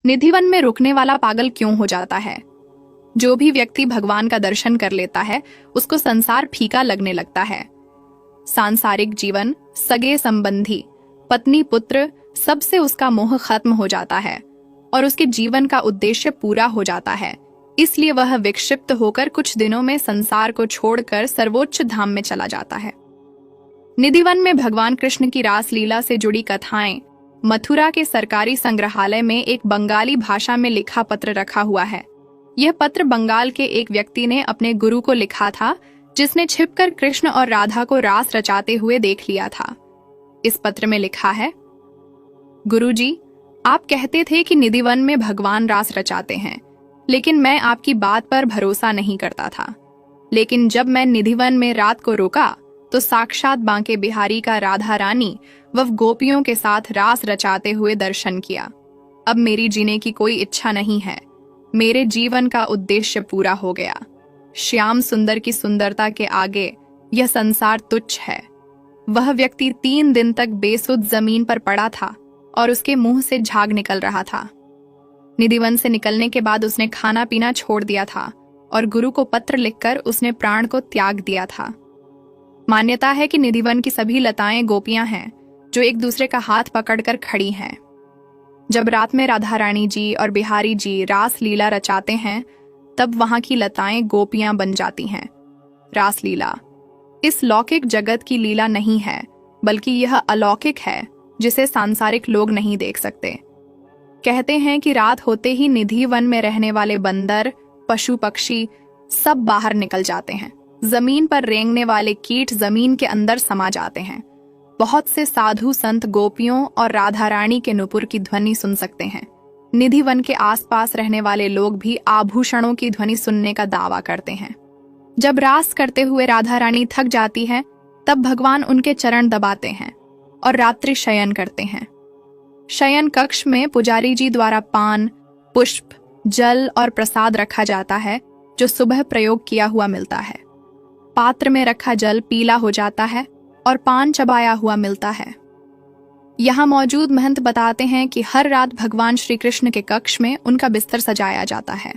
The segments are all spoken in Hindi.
निधिवन में रुकने वाला पागल क्यों हो जाता है? जो भी व्यक्ति भगवान का दर्शन कर लेता है उसको संसार फीका लगने लगता है। सांसारिक जीवन, सगे संबंधी, पत्नी पुत्र, सबसे उसका मोह खत्म हो जाता है और उसके जीवन का उद्देश्य पूरा हो जाता है। इसलिए वह विक्षिप्त होकर कुछ दिनों में संसार को छोड़कर सर्वोच्च धाम में चला जाता है। निधिवन में भगवान कृष्ण की रास लीला से जुड़ी कथाएं मथुरा के सरकारी संग्रहालय में एक बंगाली भाषा में लिखा पत्र रखा हुआ है। यह पत्र बंगाल के एक व्यक्ति ने अपने गुरु को लिखा था, जिसने छिपकर कृष्ण और राधा को रास रचाते हुए देख लिया था। इस पत्र में लिखा है, गुरुजी, आप कहते थे कि निधिवन में भगवान रास रचाते हैं, लेकिन मैं आपकी बात पर भरोसा नहीं करता था। लेकिन जब मैं निधिवन में रात को रुका तो साक्षात बांके बिहारी का राधा रानी व गोपियों के साथ रास रचाते हुए दर्शन किया। अब मेरी जीने की कोई इच्छा नहीं है। मेरे जीवन का उद्देश्य पूरा हो गया। श्याम सुंदर की सुंदरता के आगे यह संसार तुच्छ है। वह व्यक्ति 3 दिन तक बेसुध जमीन पर पड़ा था और उसके मुंह से झाग निकल रहा था। निधिवन से निकलने के बाद उसने खाना पीना छोड़ दिया था और गुरु को पत्र लिखकर उसने प्राण को त्याग दिया था। मान्यता है कि निधिवन की सभी लताएं गोपियां हैं जो एक दूसरे का हाथ पकड़कर खड़ी हैं। जब रात में राधा रानी जी और बिहारी जी रास लीला रचाते हैं तब वहां की लताएं गोपियां बन जाती हैं। रास लीला इस लौकिक जगत की लीला नहीं है, बल्कि यह अलौकिक है जिसे सांसारिक लोग नहीं देख सकते। कहते हैं कि रात होते ही निधि वन में रहने वाले बंदर, पशु पक्षी सब बाहर निकल जाते हैं। जमीन पर रेंगने वाले कीट जमीन के अंदर समा जाते हैं। बहुत से साधु संत गोपियों और राधा रानी के नुपुर की ध्वनि सुन सकते हैं। निधि वन के आसपास रहने वाले लोग भी आभूषणों की ध्वनि सुनने का दावा करते हैं। जब रास करते हुए राधा रानी थक जाती है तब भगवान उनके चरण दबाते हैं और रात्रि शयन करते हैं। शयन कक्ष में पुजारी जी द्वारा पान, पुष्प, जल और प्रसाद रखा जाता है जो सुबह प्रयोग किया हुआ मिलता है। पात्र में रखा जल पीला हो जाता है और पान चबाया हुआ मिलता है। यहाँ मौजूद महंत बताते हैं कि हर रात भगवान श्री कृष्ण के कक्ष में उनका बिस्तर सजाया जाता है।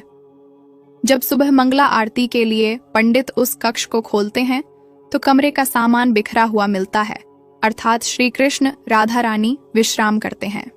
जब सुबह मंगला आरती के लिए पंडित उस कक्ष को खोलते हैं तो कमरे का सामान बिखरा हुआ मिलता है, अर्थात श्री कृष्ण राधा रानी विश्राम करते हैं।